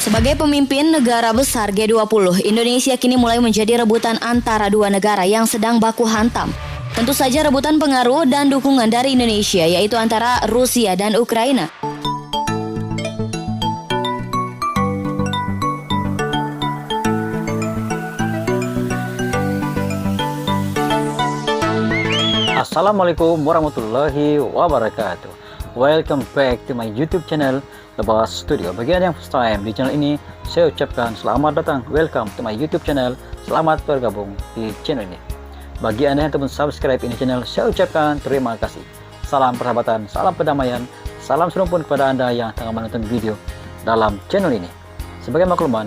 Sebagai pemimpin negara besar G20, Indonesia kini mulai menjadi rebutan antara dua negara yang sedang baku hantam. Tentu saja rebutan pengaruh dan dukungan dari Indonesia, yaitu antara Rusia dan Ukraina. Assalamualaikum warahmatullahi wabarakatuh. Welcome back to my YouTube channel Lebas Studio. Bagi Anda yang first time di channel ini, saya ucapkan selamat datang. Welcome to my YouTube channel. Selamat bergabung di channel ini. Bagi Anda yang belum subscribe ini channel, saya ucapkan terima kasih. Salam persahabatan, salam perdamaian, salam serumpun kepada Anda yang tengah menonton video dalam channel ini. Sebagai makluman,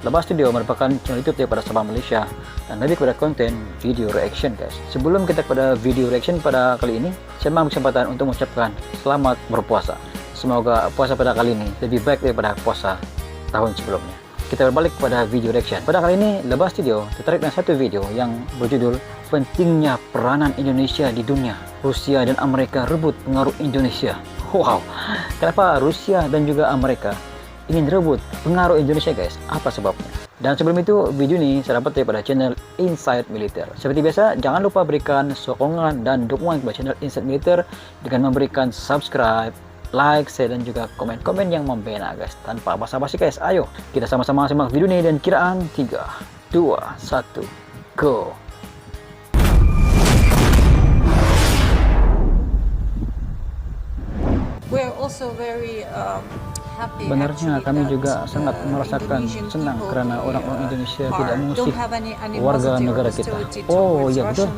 Lebas Studio merupakan channel YouTube daripada Sabah Malaysia dan lebih kepada konten video reaction, guys. Sebelum kita kepada video reaction pada kali ini, saya mengambil kesempatan untuk mengucapkan selamat berpuasa. Semoga puasa pada kali ini lebih baik daripada puasa tahun sebelumnya. Kita berbalik kepada video reaction. Pada kali ini, Lebas Studio tertarik dengan satu video yang berjudul Pentingnya Peranan Indonesia di Dunia. Rusia dan Amerika rebut pengaruh Indonesia. Wow, kenapa Rusia dan juga Amerika ingin rebut pengaruh Indonesia, guys? Apa sebabnya? Dan sebelum itu, video ini saya dapat daripada channel Inside Militer. Seperti biasa, jangan lupa berikan sokongan dan dukungan kepada channel Inside Militer dengan memberikan subscribe, like, share, dan juga komen-komen yang membina, guys. Tanpa basa-basi, guys, ayo kita sama-sama simak video ini dan kiraan 3, 2, 1, go! We're also very Benarnya kami juga sangat merasakan senang karena orang-orang Indonesia tidak mengusik warga negara kita. Oh iya, betul.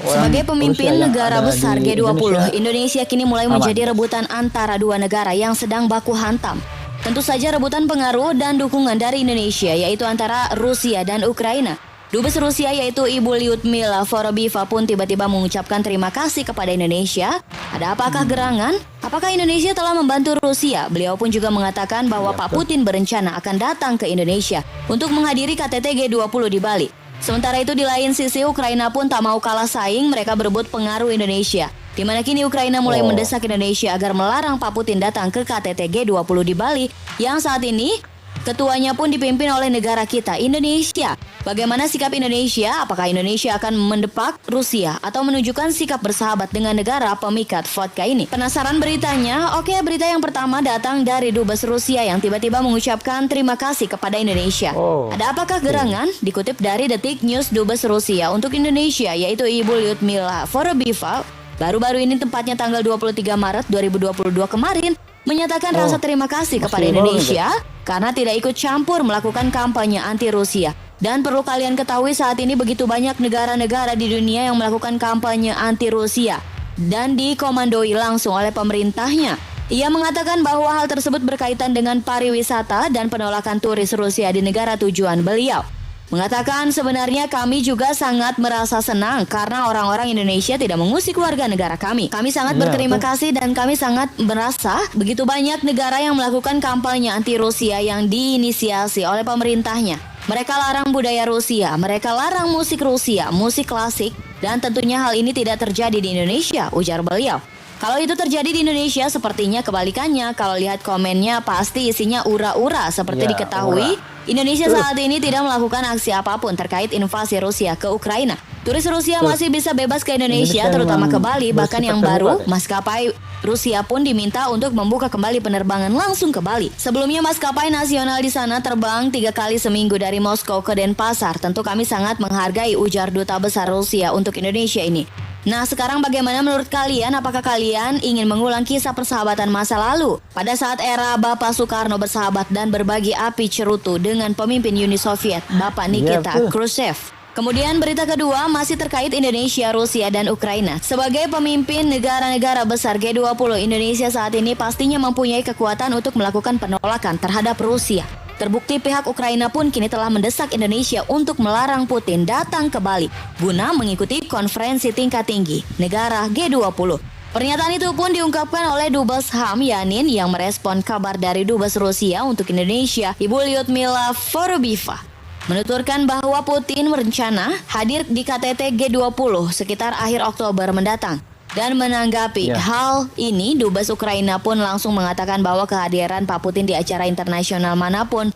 Sebagai pemimpin negara besar G20, Indonesia kini mulai menjadi rebutan antara dua negara yang sedang baku hantam. Tentu saja rebutan pengaruh dan dukungan dari Indonesia, yaitu antara Rusia dan Ukraina. Dubes Rusia yaitu Ibu Lyudmila Vorobieva pun tiba-tiba mengucapkan terima kasih kepada Indonesia. Ada apakah gerangan? Apakah Indonesia telah membantu Rusia? Beliau pun juga mengatakan bahwa Pak Putin berencana akan datang ke Indonesia untuk menghadiri KTT G20 di Bali. Sementara itu di lain sisi Ukraina pun tak mau kalah saing, mereka berebut pengaruh Indonesia. Di mana kini Ukraina mulai mendesak Indonesia agar melarang Pak Putin datang ke KTT G20 di Bali yang saat ini ketuanya pun dipimpin oleh negara kita, Indonesia. Bagaimana sikap Indonesia? Apakah Indonesia akan mendepak Rusia atau menunjukkan sikap bersahabat dengan negara pemikat vodka ini? Penasaran beritanya? Oke, berita yang pertama datang dari Dubes Rusia yang tiba-tiba mengucapkan terima kasih kepada Indonesia. Ada apakah gerangan? Dikutip dari Detik News, Dubes Rusia untuk Indonesia yaitu Ibu Lyudmila Vorobieva baru-baru ini tepatnya tanggal 23 Maret 2022 kemarin menyatakan rasa terima kasih kepada Indonesia karena tidak ikut campur melakukan kampanye anti-Rusia. Dan perlu kalian ketahui saat ini begitu banyak negara-negara di dunia yang melakukan kampanye anti-Rusia dan dikomandoi langsung oleh pemerintahnya. Ia mengatakan bahwa hal tersebut berkaitan dengan pariwisata dan penolakan turis Rusia di negara tujuan beliau. Mengatakan sebenarnya kami juga sangat merasa senang karena orang-orang Indonesia tidak mengusik warga negara kami. Kami sangat berterima kasih dan kami sangat merasa begitu banyak negara yang melakukan kampanye anti Rusia yang diinisiasi oleh pemerintahnya. Mereka larang budaya Rusia, mereka larang musik Rusia, musik klasik, dan tentunya hal ini tidak terjadi di Indonesia, ujar beliau. Kalau itu terjadi di Indonesia, sepertinya kebalikannya. Kalau lihat komennya pasti isinya ura-ura. Seperti diketahui, Indonesia saat ini tidak melakukan aksi apapun terkait invasi Rusia ke Ukraina. Turis Rusia masih bisa bebas ke Indonesia, terutama ke Bali. Bahkan yang baru, maskapai Rusia pun diminta untuk membuka kembali penerbangan langsung ke Bali. Sebelumnya maskapai nasional di sana terbang 3 kali seminggu dari Moskow ke Denpasar. Tentu kami sangat menghargai, ujar Duta Besar Rusia untuk Indonesia ini. Nah, sekarang bagaimana menurut kalian? Apakah kalian ingin mengulang kisah persahabatan masa lalu? Pada saat era Bapak Soekarno bersahabat dan berbagi api cerutu dengan pemimpin Uni Soviet, Bapak Nikita Khrushchev. Kemudian berita kedua masih terkait Indonesia, Rusia, dan Ukraina. Sebagai pemimpin negara-negara besar G20, Indonesia saat ini pastinya mempunyai kekuatan untuk melakukan penolakan terhadap Rusia. Terbukti pihak Ukraina pun kini telah mendesak Indonesia untuk melarang Putin datang ke Bali guna mengikuti konferensi tingkat tinggi negara G20. Pernyataan itu pun diungkapkan oleh Dubes HAM Yanin yang merespon kabar dari Dubes Rusia untuk Indonesia, Ibu Lyudmila Vorobieva. Menuturkan bahwa Putin berencana hadir di KTT G20 sekitar akhir Oktober mendatang. Dan menanggapi hal ini, Dubes Ukraina pun langsung mengatakan bahwa kehadiran Pak Putin di acara internasional manapun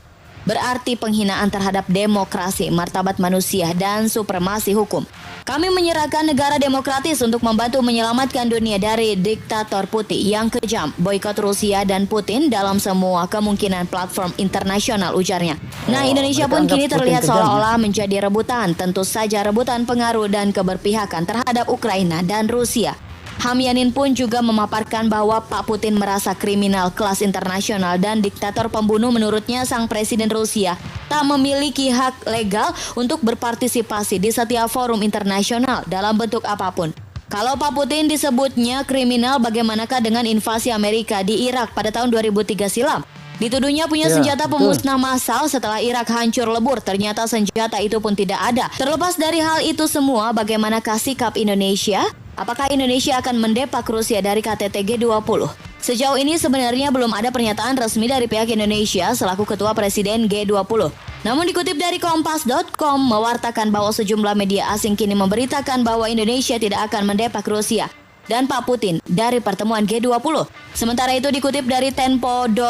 berarti penghinaan terhadap demokrasi, martabat manusia, dan supremasi hukum. Kami menyerahkan negara demokratis untuk membantu menyelamatkan dunia dari diktator putih yang kejam, boikot Rusia dan Putin dalam semua kemungkinan platform internasional, ujarnya. Nah, Indonesia pun kini terlihat seolah-olah menjadi rebutan, tentu saja rebutan pengaruh dan keberpihakan terhadap Ukraina dan Rusia. Hamyanin pun juga memaparkan bahwa Pak Putin merasa kriminal kelas internasional dan diktator pembunuh. Menurutnya, sang presiden Rusia tak memiliki hak legal untuk berpartisipasi di setiap forum internasional dalam bentuk apapun. Kalau Pak Putin disebutnya kriminal, bagaimanakah dengan invasi Amerika di Irak pada tahun 2003 silam? Dituduhnya punya senjata pemusnah massal setelah Irak hancur lebur. Ternyata senjata itu pun tidak ada. Terlepas dari hal itu semua, bagaimanakah sikap Indonesia? Apakah Indonesia akan mendepak Rusia dari KTT G20? Sejauh ini sebenarnya belum ada pernyataan resmi dari pihak Indonesia selaku ketua presiden G20. Namun dikutip dari Kompas.com mewartakan bahwa sejumlah media asing kini memberitakan bahwa Indonesia tidak akan mendepak Rusia dan Pak Putin dari pertemuan G20. Sementara itu dikutip dari tempo.co.id,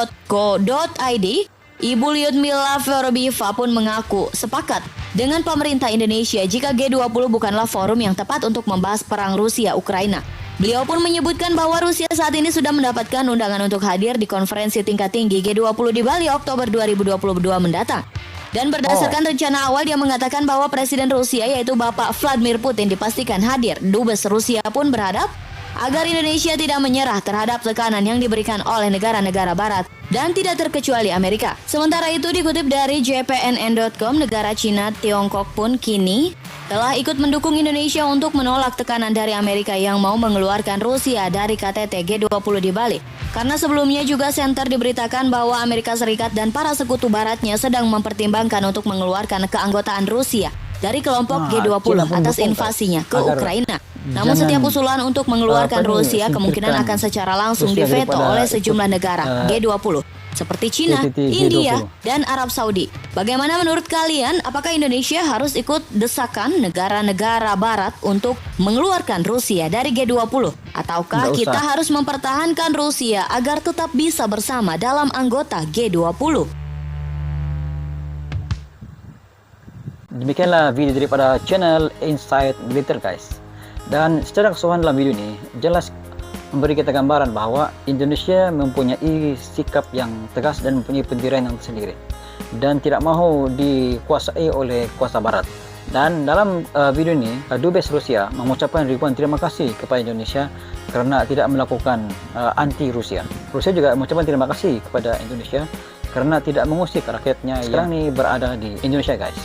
Ibu Lyudmila Vorobieva pun mengaku sepakat dengan pemerintah Indonesia jika G20 bukanlah forum yang tepat untuk membahas perang Rusia-Ukraina. Beliau pun menyebutkan bahwa Rusia saat ini sudah mendapatkan undangan untuk hadir di konferensi tingkat tinggi G20 di Bali Oktober 2022 mendatang. Dan berdasarkan rencana awal, dia mengatakan bahwa Presiden Rusia yaitu Bapak Vladimir Putin dipastikan hadir. Dubes Rusia pun berharap agar Indonesia tidak menyerah terhadap tekanan yang diberikan oleh negara-negara barat dan tidak terkecuali Amerika. Sementara itu dikutip dari jpnn.com, negara Cina Tiongkok pun kini telah ikut mendukung Indonesia untuk menolak tekanan dari Amerika yang mau mengeluarkan Rusia dari KTT G20 di Bali. Karena sebelumnya juga Center diberitakan bahwa Amerika Serikat dan para sekutu baratnya sedang mempertimbangkan untuk mengeluarkan keanggotaan Rusia dari kelompok G20 atas invasinya ke Ukraina. Namun setiap usulan untuk mengeluarkan Rusia kemungkinan akan secara langsung diveto oleh sejumlah negara G20 seperti Cina, India, dan Arab Saudi. Bagaimana menurut kalian? Apakah Indonesia harus ikut desakan negara-negara barat untuk mengeluarkan Rusia dari G20? Ataukah kita harus mempertahankan Rusia agar tetap bisa bersama dalam anggota G20? Demikianlah video daripada channel Inside Militer, guys. Dan secara keseluruhan dalam video ini jelas memberi kita gambaran bahwa Indonesia mempunyai sikap yang tegas dan mempunyai pendirian yang tersendiri dan tidak mahu dikuasai oleh kuasa barat. Dan dalam video ini, Dubes Rusia mengucapkan ribuan terima kasih kepada Indonesia karena tidak melakukan anti Rusia. Rusia juga mengucapkan terima kasih kepada Indonesia karena tidak mengusik rakyatnya yang sekarang ini berada di Indonesia, guys.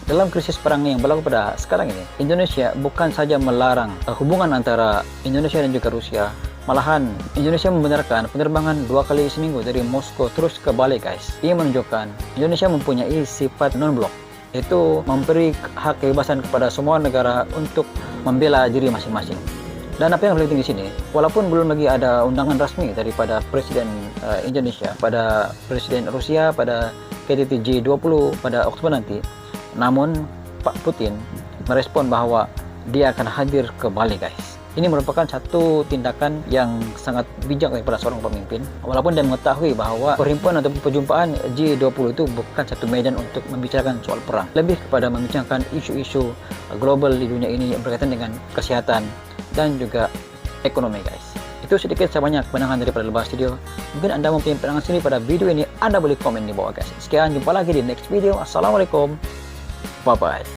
Dalam krisis perang yang berlaku pada sekarang ini, Indonesia bukan saja melarang hubungan antara Indonesia dan juga Rusia, malahan Indonesia membenarkan penerbangan 2 kali seminggu dari Moskow terus ke Bali, guys. Ini menunjukkan Indonesia mempunyai sifat non-blok, yaitu memberi hak kebebasan kepada semua negara untuk membela diri masing-masing. Dan apa yang penting di sini, walaupun belum lagi ada undangan resmi daripada Presiden Indonesia pada Presiden Rusia pada KTT G20 pada Oktober nanti, namun Pak Putin merespon bahwa dia akan hadir ke Bali, guys. Ini merupakan satu tindakan yang sangat bijak daripada seorang pemimpin. Walaupun dia mengetahui bahwa perhimpunan atau perjumpaan G20 itu bukan satu medan untuk membicarakan soal perang, lebih kepada membicarakan isu-isu global di dunia ini yang berkaitan dengan kesehatan dan juga ekonomi, guys. Itu sedikit sebanyak pandangan daripada Lebah Studio. Mungkin Anda mempunyai pandangan sendiri pada video ini, Anda boleh komen di bawah, guys. Sekian, jumpa lagi di next video. Assalamualaikum. Bye-bye.